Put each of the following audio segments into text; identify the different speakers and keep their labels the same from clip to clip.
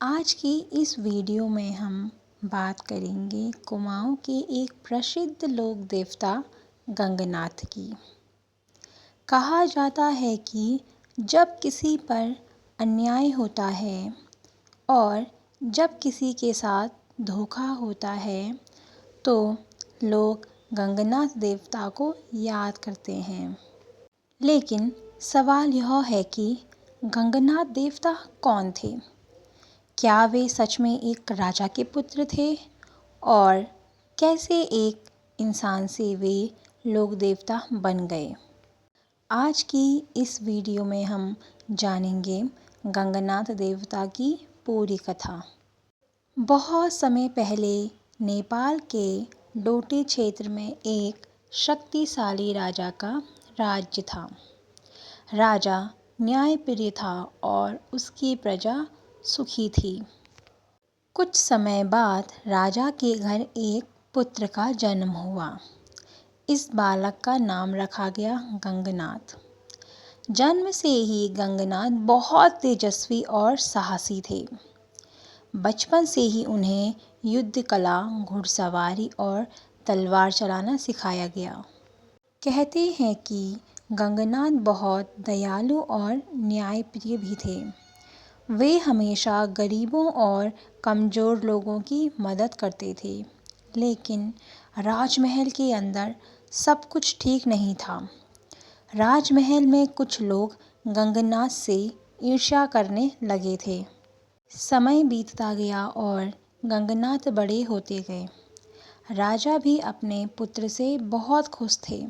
Speaker 1: आज की इस वीडियो में हम बात करेंगे कुमाऊं के एक प्रसिद्ध लोक देवता गंगनाथ की। कहा जाता है कि जब किसी पर अन्याय होता है और जब किसी के साथ धोखा होता है तो लोग गंगनाथ देवता को याद करते हैं। लेकिन सवाल यह है कि गंगनाथ देवता कौन थे? क्या वे सच में एक राजा के पुत्र थे और कैसे एक इंसान से वे लोक देवता बन गए? आज की इस वीडियो में हम जानेंगे गंगनाथ देवता की पूरी कथा। बहुत समय पहले नेपाल के डोटे क्षेत्र में एक शक्तिशाली राजा का राज्य था। राजा न्यायप्रिय था और उसकी प्रजा सुखी थी। कुछ समय बाद राजा के घर एक पुत्र का जन्म हुआ। इस बालक का नाम रखा गया गंगनाथ। जन्म से ही गंगनाथ बहुत तेजस्वी और साहसी थे। बचपन से ही उन्हें युद्ध कला, घुड़सवारी और तलवार चलाना सिखाया गया। कहते हैं कि गंगनाथ बहुत दयालु और न्यायप्रिय भी थे। वे हमेशा गरीबों और कमज़ोर लोगों की मदद करते थे। लेकिन राजमहल के अंदर सब कुछ ठीक नहीं था। राजमहल में कुछ लोग गंगनाथ से ईर्ष्या करने लगे थे। समय बीतता गया और गंगनाथ बड़े होते गए। राजा भी अपने पुत्र से बहुत खुश थे।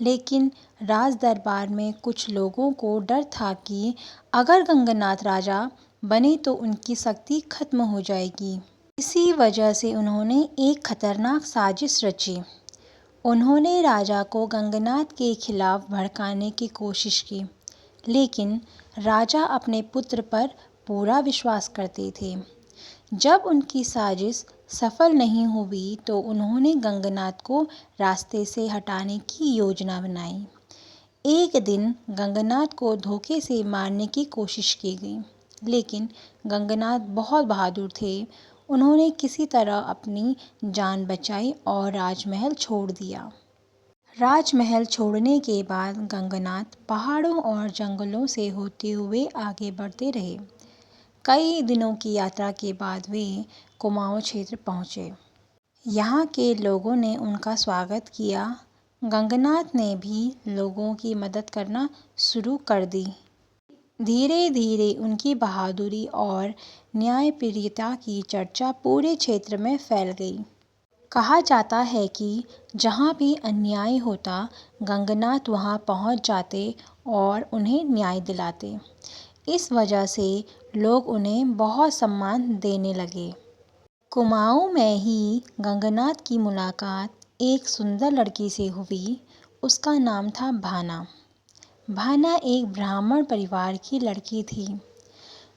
Speaker 1: लेकिन राज दरबार में कुछ लोगों को डर था कि अगर गंगनाथ राजा बने तो उनकी शक्ति खत्म हो जाएगी। इसी वजह से उन्होंने एक खतरनाक साजिश रची। उन्होंने राजा को गंगनाथ के खिलाफ भड़काने की कोशिश की। लेकिन राजा अपने पुत्र पर पूरा विश्वास करते थे। जब उनकी साजिश सफल नहीं हुई तो उन्होंने गंगनाथ को रास्ते से हटाने की योजना बनाई। एक दिन गंगनाथ को धोखे से मारने की कोशिश की गई, लेकिन गंगनाथ बहुत बहादुर थे। उन्होंने किसी तरह अपनी जान बचाई और राजमहल छोड़ दिया। राजमहल छोड़ने के बाद गंगनाथ पहाड़ों और जंगलों से होते हुए आगे बढ़ते रहे। कई दिनों की यात्रा के बाद वे कुमाऊं क्षेत्र पहुँचे। यहाँ के लोगों ने उनका स्वागत किया। गंगनाथ ने भी लोगों की मदद करना शुरू कर दी। धीरे धीरे उनकी बहादुरी और न्यायप्रियता की चर्चा पूरे क्षेत्र में फैल गई। कहा जाता है कि जहाँ भी अन्याय होता, गंगनाथ वहाँ पहुँच जाते और उन्हें न्याय दिलाते। इस वजह से लोग उन्हें बहुत सम्मान देने लगे। कुमाऊं में ही गंगनाथ की मुलाकात एक सुंदर लड़की से हुई। उसका नाम था भाना। भाना एक ब्राह्मण परिवार की लड़की थी।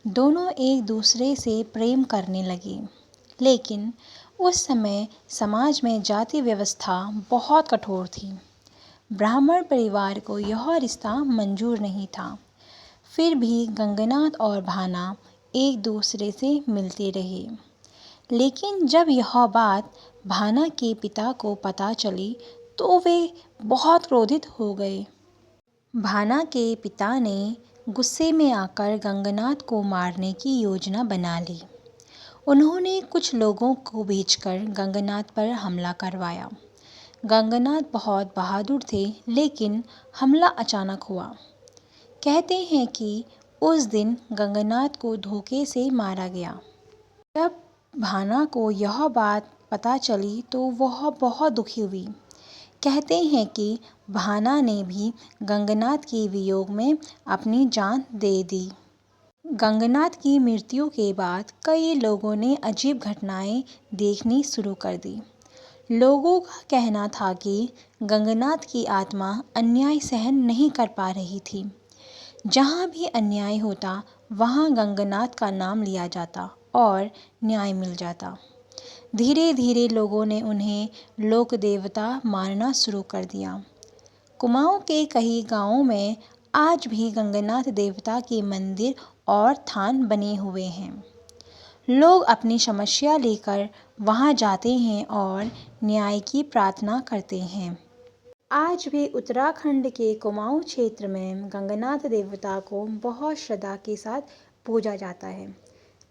Speaker 1: दोनों एक दूसरे से प्रेम करने लगे। लेकिन उस समय समाज में जाति व्यवस्था बहुत कठोर थी। ब्राह्मण परिवार को यह रिश्ता मंजूर नहीं था। फिर भी गंगनाथ और भाना एक दूसरे से मिलते रहे। लेकिन जब यह बात भाना के पिता को पता चली तो वे बहुत क्रोधित हो गए। भाना के पिता ने गुस्से में आकर गंगनाथ को मारने की योजना बना ली। उन्होंने कुछ लोगों को भेजकर गंगनाथ पर हमला करवाया। गंगनाथ बहुत बहादुर थे, लेकिन हमला अचानक हुआ। कहते हैं कि उस दिन गंगनाथ को धोखे से मारा गया। जब भाना को यह बात पता चली तो वह बहुत दुखी हुई। कहते हैं कि भाना ने भी गंगनाथ के वियोग में अपनी जान दे दी। गंगनाथ की मृत्यु के बाद कई लोगों ने अजीब घटनाएं देखनी शुरू कर दी। लोगों का कहना था कि गंगनाथ की आत्मा अन्याय सहन नहीं कर पा रही थी। जहाँ भी अन्याय होता वहाँ गंगनाथ का नाम लिया जाता और न्याय मिल जाता। धीरे धीरे लोगों ने उन्हें लोक देवता मानना शुरू कर दिया। कुमाऊं के कई गांवों में आज भी गंगनाथ देवता के मंदिर और थान बने हुए हैं। लोग अपनी समस्या लेकर वहां जाते हैं और न्याय की प्रार्थना करते हैं। आज भी उत्तराखंड के कुमाऊं क्षेत्र में गंगनाथ देवता को बहुत श्रद्धा के साथ पूजा जाता है।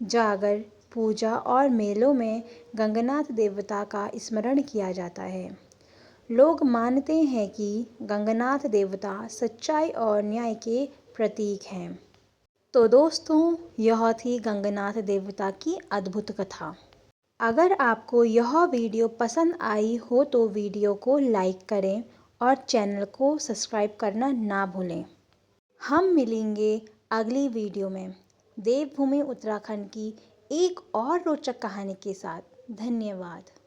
Speaker 1: जागर, पूजा और मेलों में गंगनाथ देवता का स्मरण किया जाता है। लोग मानते हैं कि गंगनाथ देवता सच्चाई और न्याय के प्रतीक हैं। तो दोस्तों, यह थी गंगनाथ देवता की अद्भुत कथा। अगर आपको यह वीडियो पसंद आई हो तो वीडियो को लाइक करें और चैनल को सब्सक्राइब करना ना भूलें। हम मिलेंगे अगली वीडियो में देवभूमि उत्तराखंड की एक और रोचक कहानी के साथ। धन्यवाद।